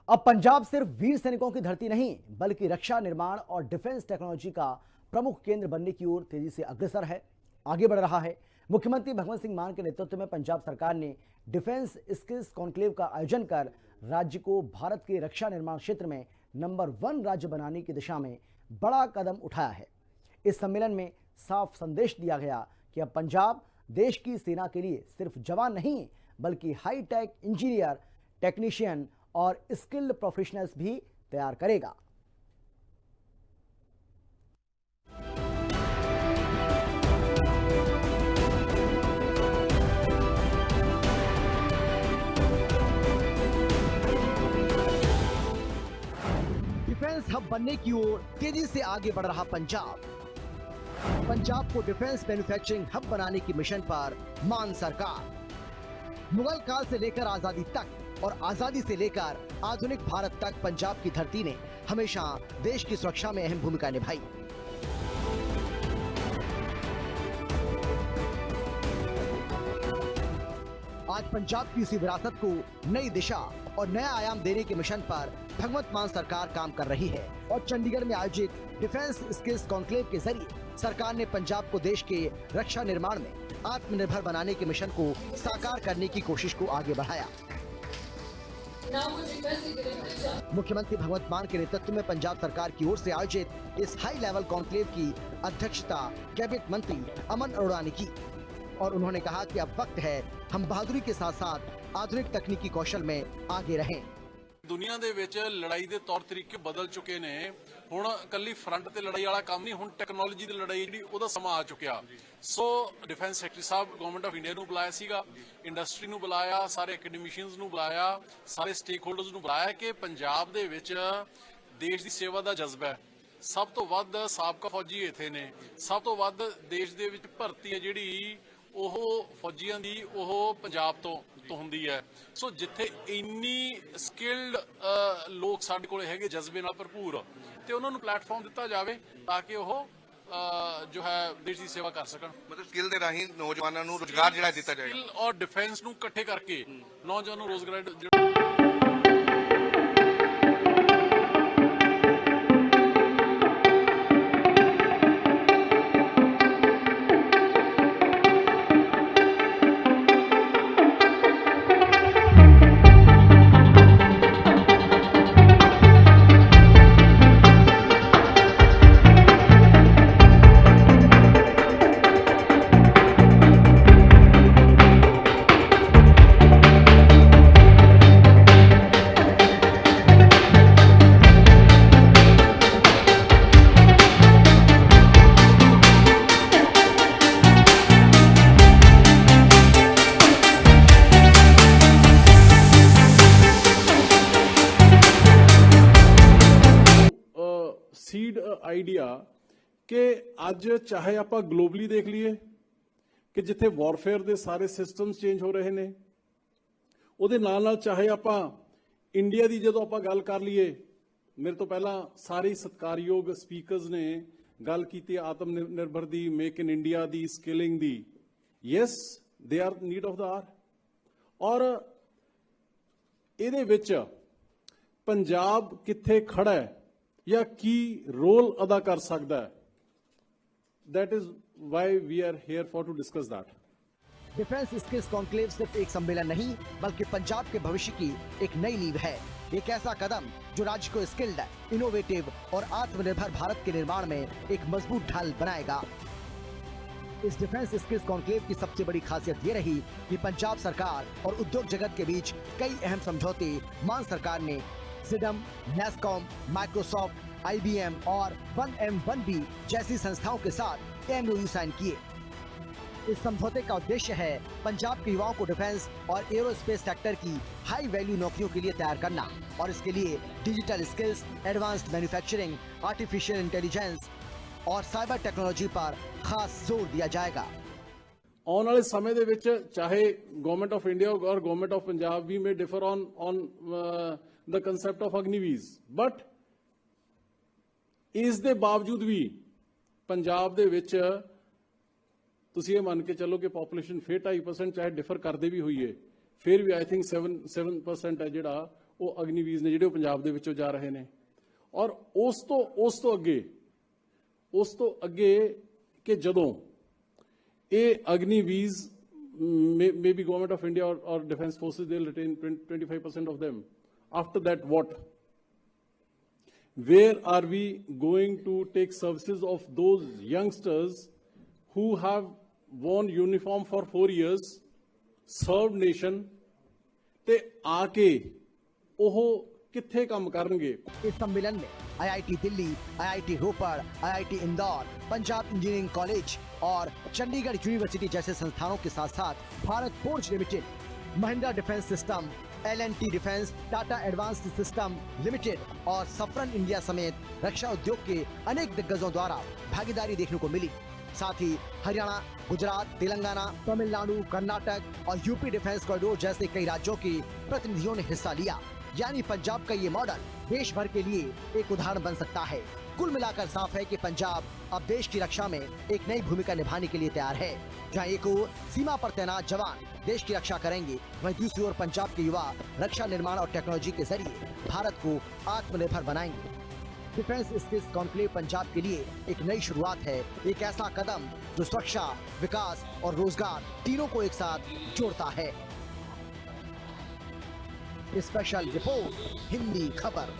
अब पंजाब सिर्फ वीर सैनिकों की धरती नहीं बल्कि रक्षा निर्माण और डिफेंस टेक्नोलॉजी का प्रमुख केंद्र बनने की ओर तेजी से अग्रसर है, आगे बढ़ रहा है। मुख्यमंत्री भगवंत सिंह मान के नेतृत्व में पंजाब सरकार ने डिफेंस स्किल्स कॉन्क्लेव का आयोजन कर राज्य को भारत के रक्षा निर्माण क्षेत्र में नंबर 1 राज्य बनाने की दिशा में बड़ा कदम उठाया है। इस सम्मेलन में साफ संदेश दिया गया कि अब पंजाब देश की सेना के लिए सिर्फ जवान नहीं बल्कि हाईटेक इंजीनियर, टेक्नीशियन और स्किल्ड प्रोफेशनल्स भी तैयार करेगा। डिफेंस हब बनने की ओर तेजी से आगे बढ़ रहा पंजाब को डिफेंस मैन्युफैक्चरिंग हब बनाने की मिशन पर मान सरकार। मुगल काल से लेकर आजादी तक और आजादी से लेकर आधुनिक भारत तक पंजाब की धरती ने हमेशा देश की सुरक्षा में अहम भूमिका निभाई। आज पंजाब की इसी विरासत को नई दिशा और नया आयाम देने के मिशन पर भगवंत मान सरकार काम कर रही है और चंडीगढ़ में आयोजित डिफेंस स्किल्स कॉन्क्लेव के जरिए सरकार ने पंजाब को देश के रक्षा निर्माण में आत्मनिर्भर बनाने के मिशन को साकार करने की कोशिश को आगे बढ़ाया। मुख्यमंत्री भगवंत मान के नेतृत्व में पंजाब सरकार की ओर से आयोजित इस हाई लेवल कॉन्क्लेव की अध्यक्षता कैबिनेट मंत्री अमन अरोड़ा ने की और उन्होंने कहा कि अब वक्त है हम बहादुरी के साथ साथ आधुनिक तकनीकी कौशल में आगे रहें। दुनिया दे विच लड़ाई दे तौर तरीके बदल चुके ने। हुण कल्ली फ्रंट ते लड़ाई वाला काम नहीं, हुण टैक्नोलॉजी दी लड़ाई जिहड़ी ओहदा समा आ चुकिया। सो डिफेंस सैक्रेटरी साहब गवर्नमेंट ऑफ इंडिया नूं बुलाया सीगा, इंडस्ट्री नूं बुलाया, सारे एकेडमिशियंस नूं बुलाया, सारे स्टेक होल्डर्स नूं बुलाया कि पंजाब दे विच देश दी सेवा दा जज्बा है। सब तो वध साबका फौजी इत्थे ने, सब तो वध देश दे विच भर्ती है जिहड़ी ਉਹ ਫੌਜੀਆਂ ਦੀ ਉਹ ਪੰਜਾਬ ਤੋਂ ਹੁੰਦੀ ਹੈ। ਸੋ ਜਿੱਥੇ ਇੰਨੀ ਸਕਿਲਡ ਲੋਕ ਸਾਡੇ ਕੋਲੇ ਹੈਗੇ ਜਜ਼ਬੇ ਨਾਲ ਭਰਪੂਰ ਤੇ ਉਹਨਾਂ ਨੂੰ ਪਲੇਟਫਾਰਮ ਦਿੱਤਾ ਜਾਵੇ ਤਾਂ ਕਿ ਉਹ ਜੋ ਹੈ ਦੇਸ਼ ਦੀ ਸੇਵਾ ਕਰ ਸਕਣ। ਮਤਲਬ ਸਕਿੱਲ ਦੇ ਰਾਹੀਂ ਨੌਜਵਾਨਾਂ ਨੂੰ ਰੋਜ਼ਗਾਰ ਜਿਹੜਾ ਦਿੱਤਾ ਜਾਏਗਾ। ਸਕਿੱਲ ਔਰ ਡਿਫੈਂਸ ਨੂੰ ਇਕੱਠੇ ਕਰਕੇ ਨੌਜਵਾਨਾਂ ਨੂੰ ਰੋਜ਼ਗਾਰ ਸੀਡ ਆਈਡੀਆ ਕਿ ਅੱਜ ਚਾਹੇ ਆਪਾਂ ਗਲੋਬਲੀ ਦੇਖ ਲਈਏ ਕਿ ਜਿੱਥੇ ਵਾਰਫੇਅਰ ਦੇ ਸਾਰੇ ਸਿਸਟਮਸ ਚੇਂਜ ਹੋ ਰਹੇ ਨੇ, ਉਹਦੇ ਨਾਲ ਨਾਲ ਚਾਹੇ ਆਪਾਂ ਇੰਡੀਆ ਦੀ ਜਦੋਂ ਆਪਾਂ ਗੱਲ ਕਰ ਲਈਏ, ਮੇਰੇ ਤੋਂ ਪਹਿਲਾਂ ਸਾਰੇ ਸਤਿਕਾਰਯੋਗ ਸਪੀਕਰਸ ਨੇ ਗੱਲ ਕੀਤੀ ਆਤਮ ਨਿਰਭਰ ਦੀ, ਮੇਕ ਇਨ ਇੰਡੀਆ ਦੀ, ਸਕਿਲਿੰਗ ਦੀ। Yes, they are need of the hour ਔਰ ਇਹਦੇ ਵਿੱਚ ਪੰਜਾਬ ਕਿੱਥੇ ਖੜਾ ਹੈ या की रोल अदा कर सकता है, that is why we are here for to discuss that. Defence skills conclave सिर्फ एक सम्मेलन नहीं बल्कि पंजाब के भविष्य की एक नई नींव है। एक ऐसा कदम जो राज्य को स्किल्ड, इनोवेटिव और आत्मनिर्भर भारत के निर्माण में एक मजबूत ढाल बनाएगा। इस डिफेंस स्किल्स कॉन्क्लेव की सबसे बड़ी खासियत ये रही कि पंजाब सरकार और उद्योग जगत के बीच कई अहम समझौते मान सरकार ने सिडम, नेस्कॉम, माइक्रोसॉफ्ट, IBM और 1M1B जैसी संस्थाओं के साथ MOU साइन किए। इस समझौते का उद्देश्य है पंजाब के युवाओं को डिफेंस और एरोस्पेस सेक्टर की हाई वैल्यू नौकरियों के लिए तैयार करना और इसके लिए digital skills, advanced manufacturing, artificial intelligence और साइबर टेक्नोलॉजी पर खास जोर दिया जाएगा। आने वाले समय ਦੇ ਵਿੱਚ ਚਾਹੇ गवर्नमेंट ऑफ इंडिया और गवर्नमेंट ऑफ पंजाब भी may differ on the concept of Agnivees, but ਇਸ ਦੇ ਬਾਵਜੂਦ ਵੀ ਪੰਜਾਬ ਦੇ ਵਿੱਚ ਤੁਸੀਂ ਇਹ ਮੰਨ ਕੇ ਚੱਲੋ ਕਿ ਪੋਪੂਲੇਸ਼ਨ ਫਿਰ 2.5% ਚਾਹੇ ਡਿਫਰ ਕਰਦੇ ਵੀ ਹੋਈਏ, ਫਿਰ ਵੀ ਆਈ ਥਿੰਕ 7% ਹੈ ਜਿਹੜਾ ਉਹ ਅਗਨੀਵੀਰ ਨੇ ਜਿਹੜੇ ਉਹ ਪੰਜਾਬ ਦੇ ਵਿੱਚੋਂ ਜਾ ਰਹੇ ਨੇ। ਔਰ ਉਸ ਤੋਂ ਅੱਗੇ ਕਿ ਜਦੋਂ ਇਹ Agniveer maybe government of India or defense forces, they'll retain 25% of them. After that, what? Where are we going to take services of those youngsters who have worn uniform for 4 years, served nation, te aake oho कित्थे काम करनगे? इस सम्मेलन में IIT Delhi, IIT रोपड़, IIT Indore, Punjab engineering college और Chandigarh university जैसे संस्थानों के साथ साथ Bharat forge limited, Mahindra defence system, L&T defence, Tata advanced system limited और सफरन इंडिया समेत रक्षा उद्योग के अनेक दिग्गजों द्वारा भागीदारी देखने को मिली। साथ ही हरियाणा, गुजरात, तेलंगाना, तमिलनाडु, कर्नाटक और यूपी डिफेंस कॉरिडोर जैसे कई राज्यों के प्रतिनिधियों ने हिस्सा लिया। यानी पंजाब का ये मॉडल देश भर के लिए एक उदाहरण बन सकता है। कुल मिलाकर साफ है कि पंजाब अब देश की रक्षा में एक नई भूमिका निभाने के लिए तैयार है। जहां एक ओर सीमा पर तैनात जवान देश की रक्षा करेंगे, वहीं दूसरी ओर पंजाब के युवा रक्षा निर्माण और टेक्नोलॉजी के जरिए भारत को आत्मनिर्भर बनाएंगे। डिफेंस स्किल्स कॉन्क्लेव पंजाब के लिए एक नई शुरुआत है, एक ऐसा कदम जो सुरक्षा, विकास और रोजगार तीनों को एक साथ जोड़ता है। स्पेशल रिपोर्ट, हिंदी खबर।